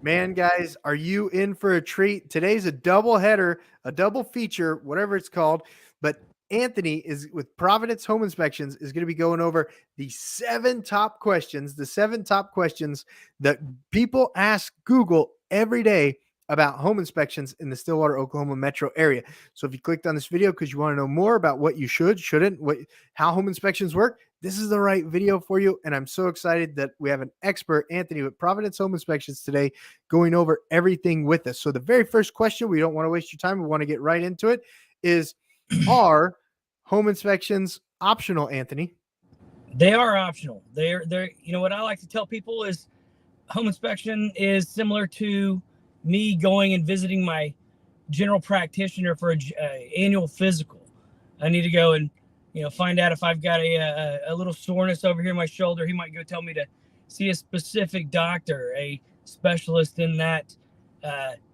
Man, guys, are you in for a treat? Today's a double header, a double feature, whatever it's called. But Anthony is with Providence Home Inspections is going to be going over the seven top questions that people ask Google every day about home inspections in the Stillwater, Oklahoma metro area. So if you clicked on this video because you want to know more about what you should, shouldn't, how home inspections work, this is the right video for you. And I'm so excited that we have an expert, Anthony, with Providence Home Inspections today, going over everything with us. So the very first question, we don't want to waste your time, we want to get right into it, is are home inspections optional, Anthony? They are optional. They're what I like to tell people is home inspection is similar to me going and visiting my general practitioner for a annual physical. I need to go and find out if I've got a little soreness over here in my shoulder. He might go tell me to see a specific doctor, a specialist in that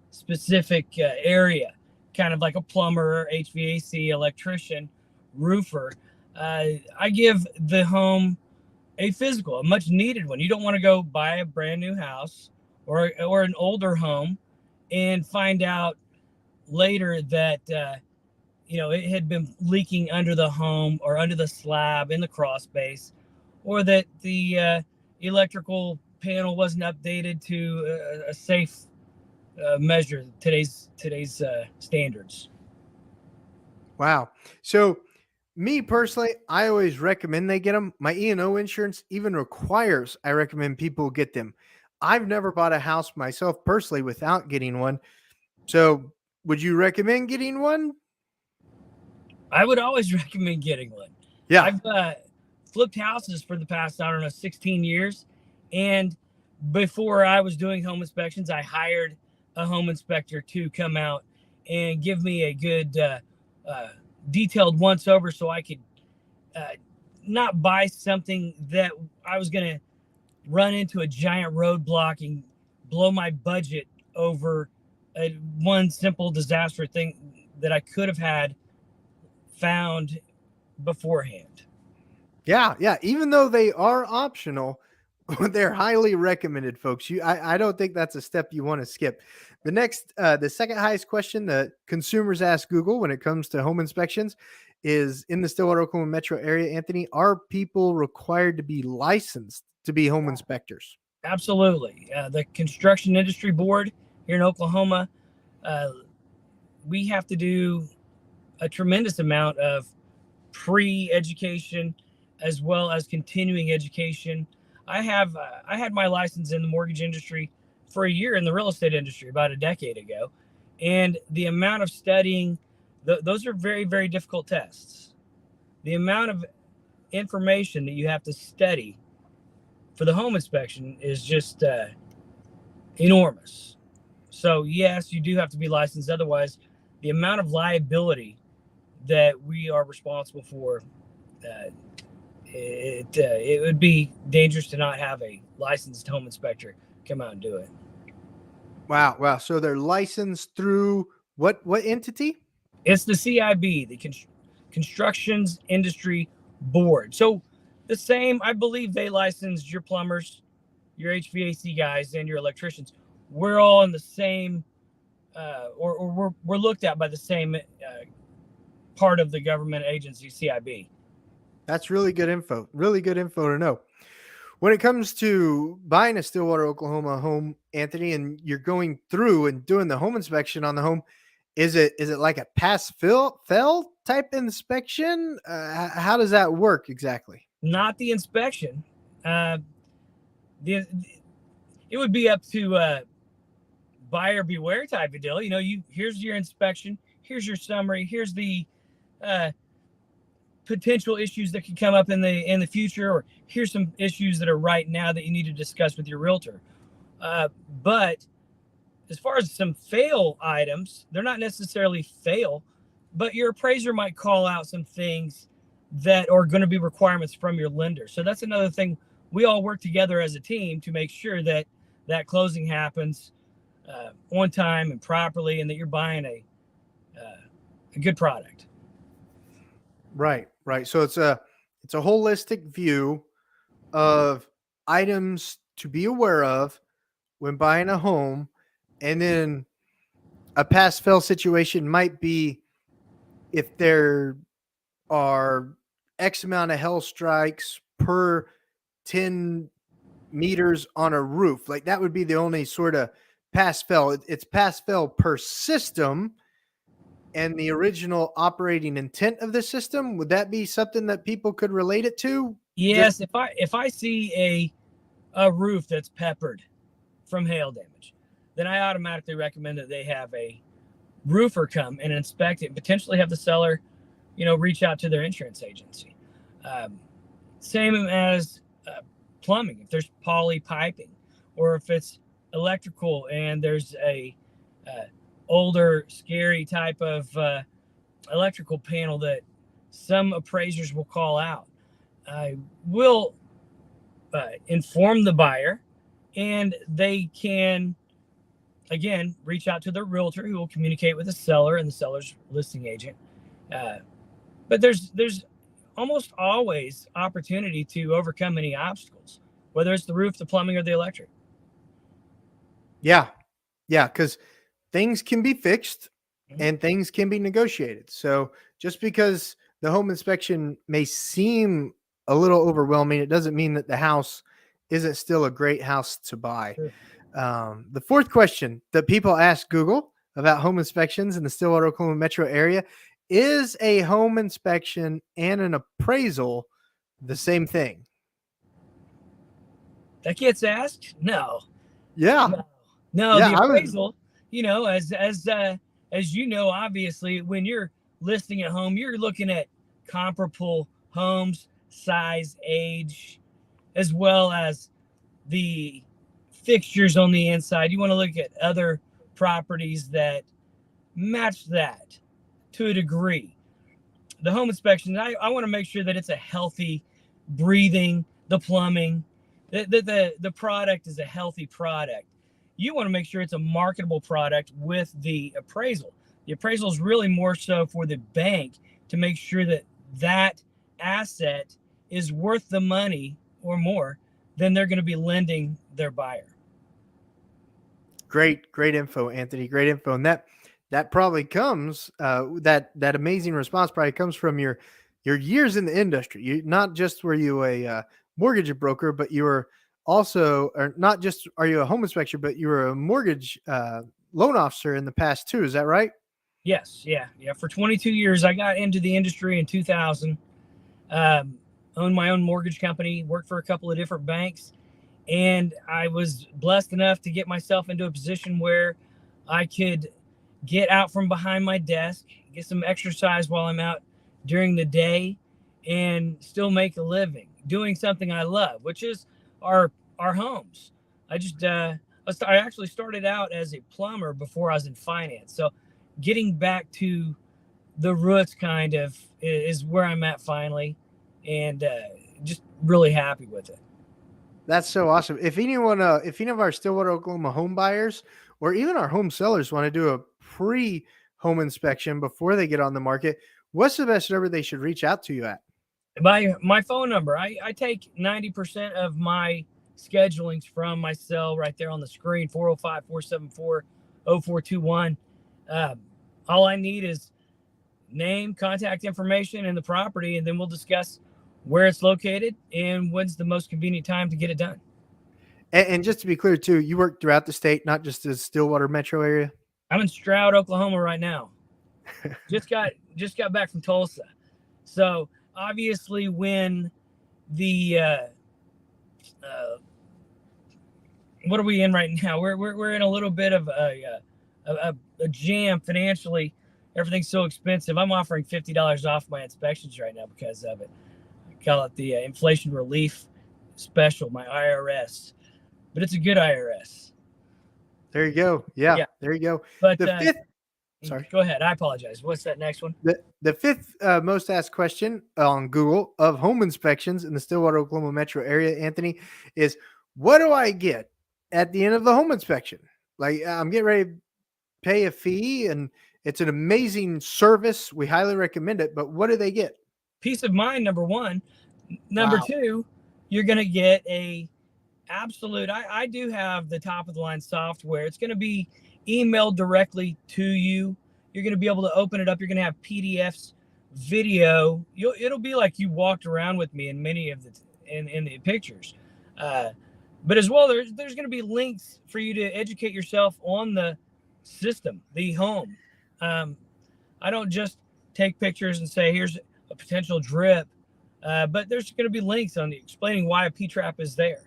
specific area, kind of like a plumber, HVAC, electrician, roofer. I give the home a physical, a much needed one. You don't want to go buy a brand new house or an older home and find out later that it had been leaking under the home or under the slab in the crawl space, or that the electrical panel wasn't updated to a safe measure today's standards. Wow. So me personally, I always recommend they get them. My E&O insurance even requires I recommend people get them. I've never bought a house myself personally without getting one. So would you recommend getting one? I would always recommend getting one. Yeah. I've flipped houses for the past, 16 years. And before I was doing home inspections, I hired a home inspector to come out and give me a good detailed once over so I could not buy something that I was going to run into a giant roadblock and blow my budget over one simple disaster thing that I could have had found beforehand. Yeah. Even though they are optional, they're highly recommended, folks. I don't think that's a step you want to skip. The second highest question that consumers ask Google when it comes to home inspections is in the Stillwater, Oklahoma metro area. Anthony, are people required to be licensed to be home inspectors? Absolutely. The Construction Industry Board here in Oklahoma, we have to do a tremendous amount of pre-education as well as continuing education. I had my license in the mortgage industry for a year in the real estate industry about a decade ago, and the amount of studying, those are very, very difficult tests. The amount of information that you have to study for the home inspection is just enormous. So yes, you do have to be licensed. Otherwise, the amount of liability that we are responsible for, it would be dangerous to not have a licensed home inspector come out and do it. Wow. So they're licensed through what entity? It's the CIB, the Constructions Industry Board. So the same, I believe they license your plumbers, your HVAC guys, and your electricians. We're all in the same, or we're looked at by the same part of the government agency, CIB. That's really good info. Really good info to know. When it comes to buying a Stillwater, Oklahoma home, Anthony, and you're going through and doing the home inspection on the home, is it like a pass fail type inspection? How does that work exactly? Not the inspection. It would be up to buyer beware type of deal. Here's your inspection, here's your summary, here's the potential issues that could come up in the future, or here's some issues that are right now that you need to discuss with your realtor. But as far as some fail items, they're not necessarily fail, but your appraiser might call out some things that are going to be requirements from your lender. So that's another thing. We all work together as a team to make sure that closing happens on time and properly, and that you're buying a good product. Right. So it's a holistic view of items to be aware of when buying a home, and then a pass fail situation might be if there are X amount of hail strikes per 10 meters on a roof. Like that would be the only sort of pass fail. It's pass fail per system and the original operating intent of the system. Would that be something that people could relate it to? Yes, if I see a roof that's peppered from hail damage, then I automatically recommend that they have a roofer come and inspect it, and potentially have the seller, reach out to their insurance agency. Same as plumbing. If there's poly piping, or if it's electrical and there's a older, scary type of electrical panel that some appraisers will call out, I will inform the buyer, and they can again reach out to their realtor, who will communicate with the seller and the seller's listing agent. But there's almost always opportunity to overcome any obstacles, whether it's the roof, the plumbing, or the electric. Yeah, because things can be fixed and things can be negotiated. So just because the home inspection may seem a little overwhelming, it doesn't mean that the house isn't still a great house to buy. Sure. The fourth question that people ask Google about home inspections in the Stillwater, Oklahoma metro area: is a home inspection and an appraisal the same thing? That gets asked? No. Yeah. No, Yeah, the appraisal, as you know, obviously, when you're listing a home, you're looking at comparable homes, size, age, as well as the fixtures on the inside. You want to look at other properties that match that to a degree. The home inspection, I want to make sure that it's a healthy, breathing, the plumbing, the product is a healthy product. You want to make sure it's a marketable product with the appraisal. The appraisal is really more so for the bank to make sure that that asset is worth the money or more than they're going to be lending their buyer. Great info, Anthony. Great info. And that probably comes, that amazing response probably comes from your years in the industry. You not just were you a mortgage broker, but you were also, or not just are you a home inspector, but you were a mortgage loan officer in the past too. Is that right? Yes. Yeah. For 22 years, I got into the industry in 2000. Owned my own mortgage company, worked for a couple of different banks, and I was blessed enough to get myself into a position where I could get out from behind my desk, get some exercise while I'm out during the day, and still make a living doing something I love, which is our homes. I actually started out as a plumber before I was in finance. So getting back to the roots kind of is where I'm at finally, and just really happy with it. That's so awesome. If any of our Stillwater, Oklahoma home buyers or even our home sellers want to do a pre-home inspection before they get on the market, what's the best number they should reach out to you at? My phone number. I take 90% of my schedulings from my cell right there on the screen, 405-474-0421. All I need is name, contact information, and the property, and then we'll discuss where it's located and when's the most convenient time to get it done. And just to be clear too, you work throughout the state, not just the Stillwater metro area? I'm in Stroud, Oklahoma right now. just got back from Tulsa. So obviously when the what are we in right now? We're in a little bit of a jam financially. Everything's so expensive. I'm offering $50 off my inspections right now because of it. I call it the inflation relief special, my IRS, but it's a good IRS. There you go. Yeah. There you go. But the fifth, sorry, go ahead. I apologize. What's that next one? The fifth most asked question on Google of home inspections in the Stillwater, Oklahoma metro area, Anthony, is what do I get at the end of the home inspection? Like I'm getting ready to pay a fee and it's an amazing service. We highly recommend it, but what do they get? Peace of mind, number one. Number two, you're going to get Absolute. I do have the top of the line software. It's going to be emailed directly to you. You're going to be able to open it up. You're going to have PDFs, video. It'll be like you walked around with me in many of the in the pictures. But as well, there's going to be links for you to educate yourself on the system, the home. I don't just take pictures and say here's a potential drip, but there's going to be links on explaining why a P-trap is there,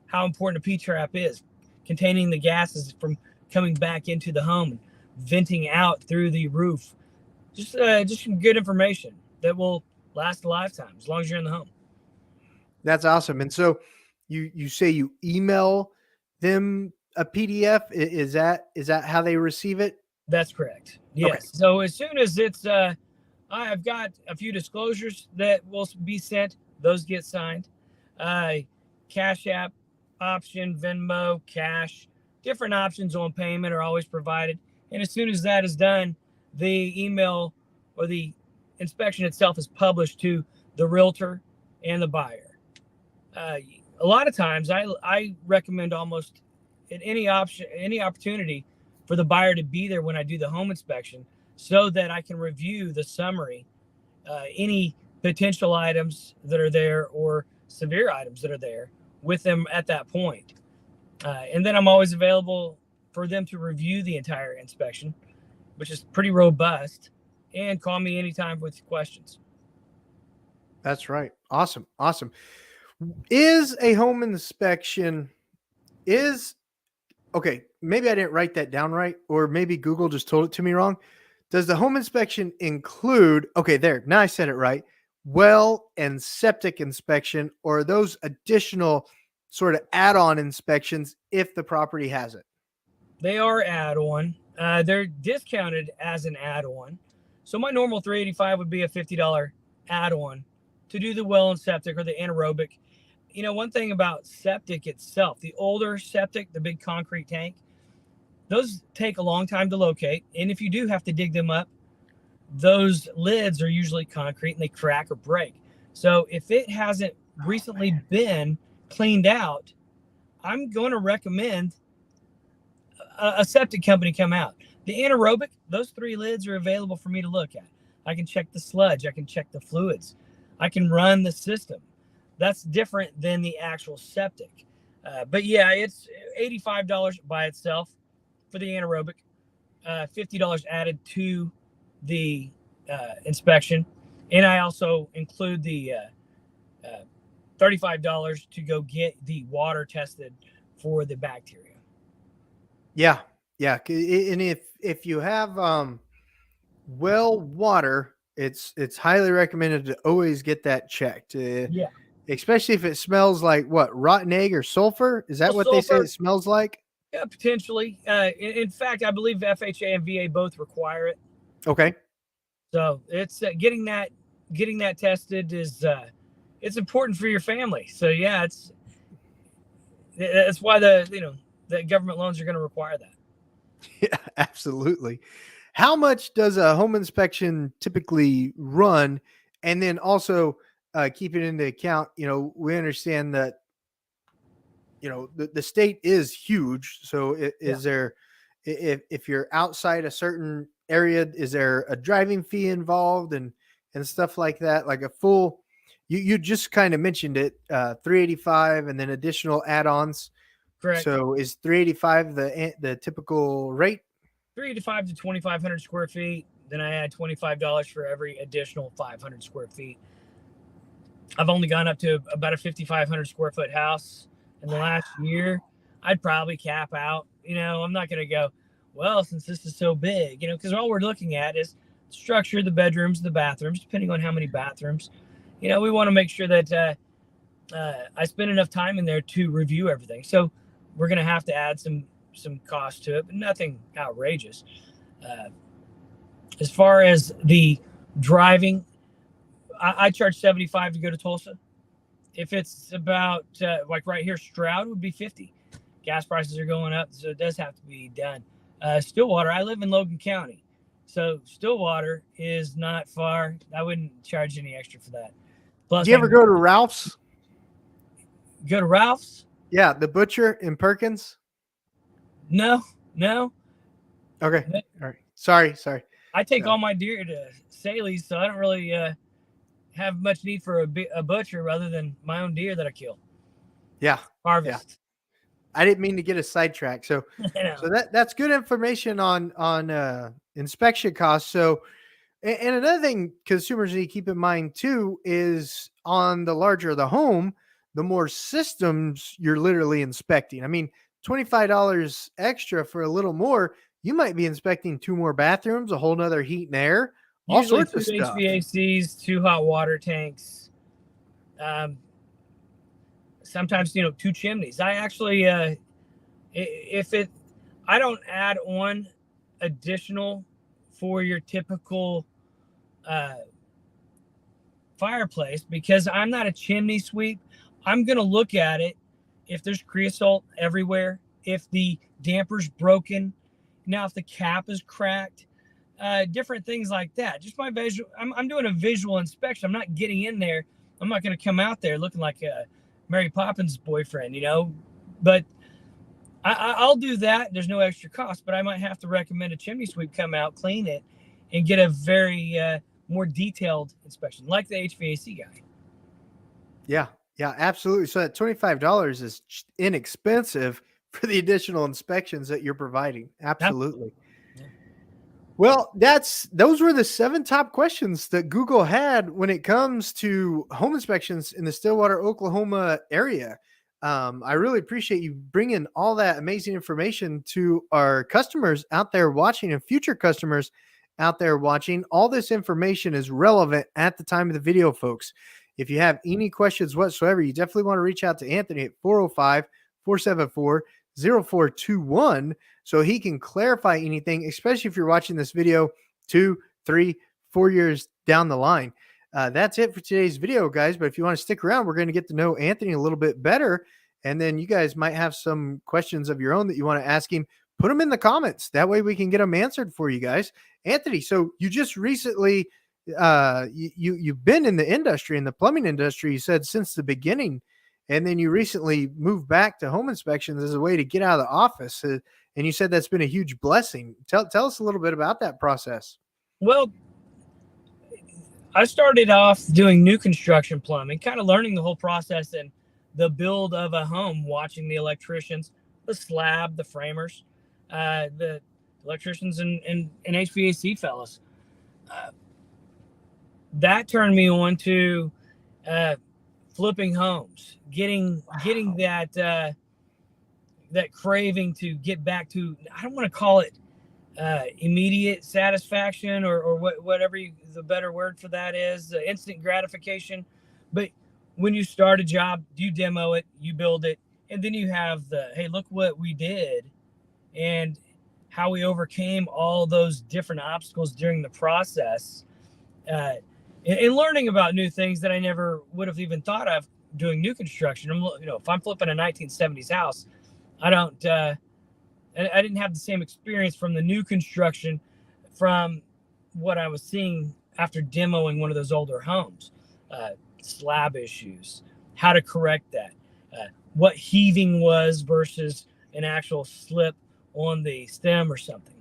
how important a P-trap is, containing the gases from coming back into the home and venting out through the roof. Just some good information that will last a lifetime as long as you're in the home. That's awesome. And so you say you email them a PDF. Is that how they receive it? That's correct. Yes. Okay. So as soon as it's I've got a few disclosures that will be sent. Those get signed. Cash App option, Venmo, cash, different options on payment are always provided. And as soon as that is done, the email or the inspection itself is published to the realtor and the buyer. A lot of times I recommend almost at any opportunity for the buyer to be there when I do the home inspection so that I can review the summary, any potential items that are there or severe items that are there with them at that point. And then I'm always available for them to review the entire inspection, which is pretty robust, and call me anytime with questions. That's right. Awesome. Awesome. Is a home inspection okay, maybe I didn't write that down right, or maybe Google just told it to me wrong. Does the home inspection include, okay, there, now I said it right, well and septic inspection, or are those additional sort of add-on inspections if the property has it? They are add-on. They're discounted as an add-on. So my normal $385 would be a $50 add-on to do the well and septic or the anaerobic. You know, one thing about septic itself, the older septic, the big concrete tank, those take a long time to locate. And if you do have to dig them up, those lids are usually concrete and they crack or break. So if it hasn't recently been cleaned out, I'm going to recommend a septic company come out. The anaerobic, those 3 lids are available for me to look at. I can check the sludge. I can check the fluids. I can run the system. That's different than the actual septic. But yeah, it's $85 by itself for the anaerobic, $50 added to the inspection. And I also include the $35 to go get the water tested for the bacteria. Yeah. Yeah. And if you have well water, it's highly recommended to always get that checked. Yeah. Especially if it smells like what, rotten egg or sulfur? Is that what sulfur, they say it smells like? Yeah, potentially. In fact, I believe FHA and VA both require it. Okay. So it's getting that tested is it's important for your family. So yeah, that's why the government loans are going to require that. Yeah, absolutely. How much does a home inspection typically run? And then also keeping into account, we understand that, the state is huge. So is there, if you're outside a certain area, is there a driving fee involved and stuff like that? Like a full, you just kind of mentioned it, $385 and then additional add-ons. Correct. So is $385 the typical rate? $385 to 2,500 square feet. Then I add $25 for every additional 500 square feet. I've only gone up to about a 5,500 square foot house in the last year. I'd probably cap out. I'm not going to go, well, since this is so big, because all we're looking at is structure, the bedrooms, the bathrooms, depending on how many bathrooms. We want to make sure that I spend enough time in there to review everything. So we're going to have to add some cost to it, but nothing outrageous. As far as the driving, I charge $75 to go to Tulsa. If it's about like right here, Stroud would be $50. Gas prices are going up, so it does have to be done. Stillwater, I live in Logan County, so Stillwater is not far. I wouldn't charge any extra for that. Plus, do you ever go to Ralph's? Go to Ralph's? Yeah, the butcher in Perkins. No, no. Okay. All right. Sorry. I take Yeah. all my deer to Saley's, so I don't really have much need for a butcher other than my own deer that I kill. Yeah. Yeah. Harvest. I didn't mean to get a sidetrack. So No. that's good information on inspection costs. So and another thing consumers need to keep in mind too is on the larger the home, the more systems you're literally inspecting. I mean, $25 extra for a little more, you might be inspecting 2 more bathrooms, a whole nother heat and air, all Usually sorts two of stuff. HVACs, 2 hot water tanks. Sometimes 2 chimneys. I actually if it I don't add on additional for your typical uh, fireplace because I'm not a chimney sweep. I'm going to look at it if there's creosote everywhere, if the damper's broken, now if the cap is cracked, different things like that. Just my visual. I'm doing a visual inspection. I'm not getting in there. I'm not going to come out there looking like a Mary Poppins boyfriend, But I'll do that. There's no extra cost, but I might have to recommend a chimney sweep come out, clean it, and get a very more detailed inspection, like the HVAC guy. Yeah. Yeah, absolutely. So that $25 is inexpensive for the additional inspections that you're providing. Absolutely. Yeah. Well, those were the 7 top questions that Google had when it comes to home inspections in the Stillwater, Oklahoma area. I really appreciate you bringing all that amazing information to our customers out there watching and future customers out there watching. All this information is relevant at the time of the video, folks. If you have any questions whatsoever, you definitely want to reach out to Anthony at 405-474-0421 so he can clarify anything, especially if you're watching this video 2, 3, 4 years down the line. That's it for today's video, guys. But if you want to stick around, we're going to get to know Anthony a little bit better. And then you guys might have some questions of your own that you want to ask him. Put them in the comments. That way we can get them answered for you guys. Anthony, so you just recently you've been in the industry, in the plumbing industry, you said since the beginning, and then you recently moved back to home inspections as a way to get out of the office. And you said that's been a huge blessing. Tell us a little bit about that process. Well, I started off doing new construction plumbing, kind of learning the whole process and the build of a home, watching the electricians, the slab, the framers, the electricians and HVAC fellows. That turned me on to flipping homes, getting that that craving to get back to, I don't want to call it immediate satisfaction or whatever the better word for that is, instant gratification. But when you start a job, you demo it, you build it, and then you have the, hey, look what we did and how we overcame all those different obstacles during the process. And learning about new things that I never would have even thought of doing new construction. If I'm flipping a 1970s house, I didn't have the same experience from the new construction from what I was seeing after demoing one of those older homes. Slab issues, how to correct that, what heaving was versus an actual slip on the stem or something.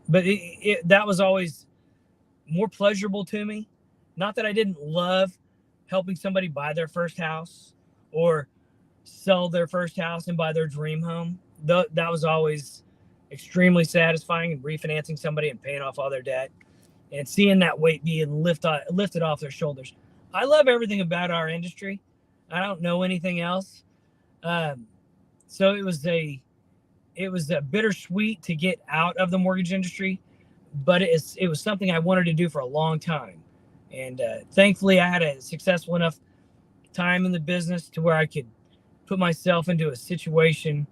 But that was always more pleasurable to me. Not that I didn't love helping somebody buy their first house or sell their first house and buy their dream home. That was always extremely satisfying, and refinancing somebody and paying off all their debt and seeing that weight being lifted off their shoulders. I love everything about our industry. I don't know anything else. So it was a bittersweet to get out of the mortgage industry, but it was something I wanted to do for a long time. And thankfully, I had a successful enough time in the business to where I could put myself into a situation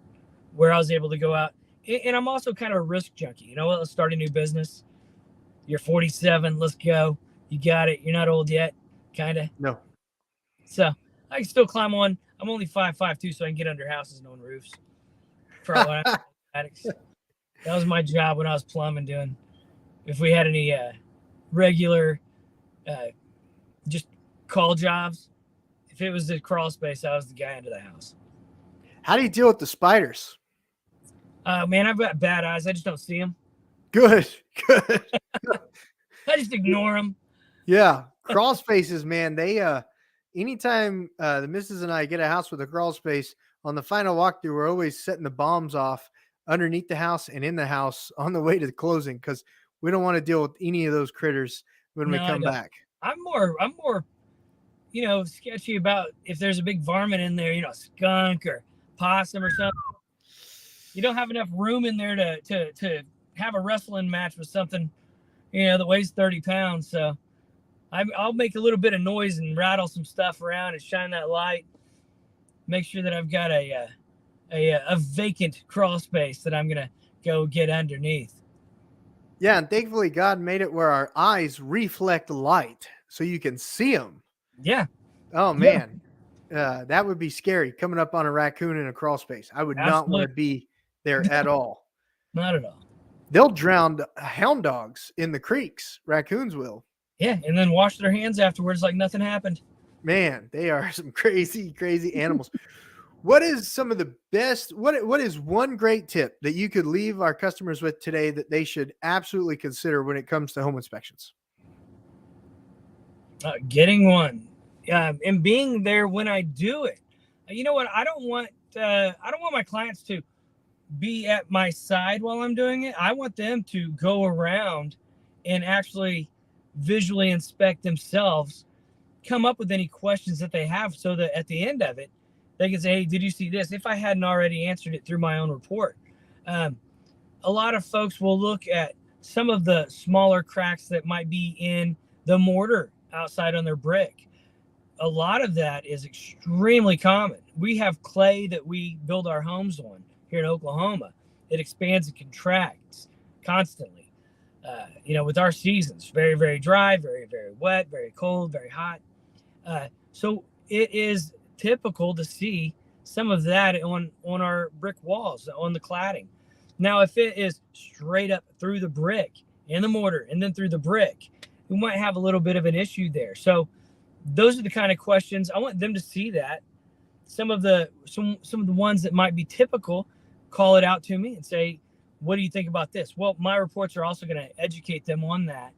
where I was able to go out. And I'm also kind of a risk junkie. You know what? Let's start a new business. You're 47. Let's go. You got it. You're not old yet. Kind of. No. So I can still climb on. I'm only 5'2", so I can get under houses and on roofs. For all addicts. That was my job when I was plumbing, doing. If we had any regular just call jobs, if it was the crawl space, I was the guy under the house. How do you deal with the spiders? Man, I've got bad eyes. I just don't see them. Good, good. I just ignore them. Yeah, crawl spaces, man. They anytime the missus and I get a house with a crawl space, on the final walkthrough, we're always setting the bombs off underneath the house and in the house on the way to the closing because we don't want to deal with any of those critters when we No, I come don't. back. I'm more, sketchy about if there's a big varmint in there, skunk or possum or something. You don't have enough room in there to have a wrestling match with something, that weighs 30 pounds. So I'll make a little bit of noise and rattle some stuff around and shine that light. Make sure that I've got a vacant crawl space that I'm gonna go get underneath. Yeah, and thankfully God made it where our eyes reflect light so you can see them. Yeah. Oh man, that would be scary coming up on a raccoon in a crawl space. I would not want to be there at all. Not at all. They'll drown hound dogs in the creeks. Raccoons will. Yeah, and then wash their hands afterwards like nothing happened. Man, they are some crazy, crazy animals. What is some of the best? What is one great tip that you could leave our customers with today that they should absolutely consider when it comes to home inspections? Getting one, and being there when I do it. You know what? I don't want my clients to be at my side while I'm doing it. I want them to go around and actually visually inspect themselves, come up with any questions that they have so that at the end of it, they can say, hey, did you see this? If I hadn't already answered it through my own report. A lot of folks will look at some of the smaller cracks that might be in the mortar outside on their brick. A lot of that is extremely common. We have clay that we build our homes on here in Oklahoma. It expands and contracts constantly. With our seasons, very, very dry, very, very wet, very cold, very hot. So it is typical to see some of that on our brick walls, on the cladding. Now, if it is straight up through the brick and the mortar and then through the brick, we might have a little bit of an issue there. So those are the kind of questions I want them to see. That some of the ones that might be typical, call it out to me and say, what do you think about this? Well, my reports are also going to educate them on that.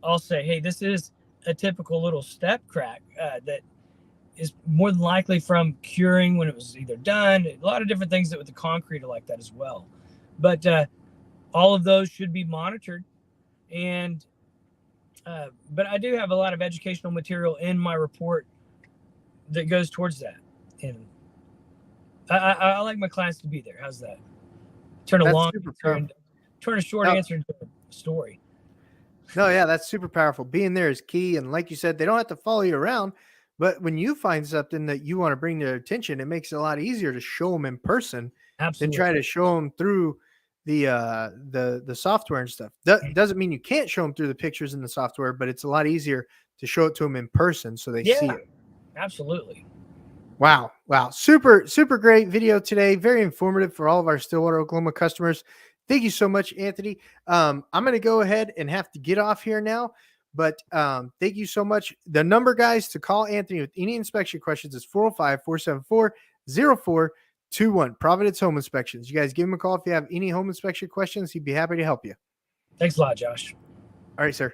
I'll say, hey, this is a typical little step crack that is more than likely from curing when it was either done. A lot of different things that with the concrete are like that as well. But all of those should be monitored. And but I do have a lot of educational material in my report that goes towards that. And I like my clients to be there. How's that? Turn a short answer into a story. No, yeah, that's super powerful. Being there is key. And like you said, they don't have to follow you around. But when you find something that you want to bring to their attention, it makes it a lot easier to show them in person Absolutely. than try to show them through the software and stuff. Doesn't mean you can't show them through the pictures in the software, but it's a lot easier to show it to them in person so they see it. Absolutely. Wow. Super, super great video today. Very informative for all of our Stillwater, Oklahoma customers. Thank you so much, Anthony. I'm going to go ahead and have to get off here now, but thank you so much. The number, guys, to call Anthony with any inspection questions is 405-474-0421. Providence Home Inspections. You guys give him a call if you have any home inspection questions. He'd be happy to help you. Thanks a lot, Josh. All right, sir.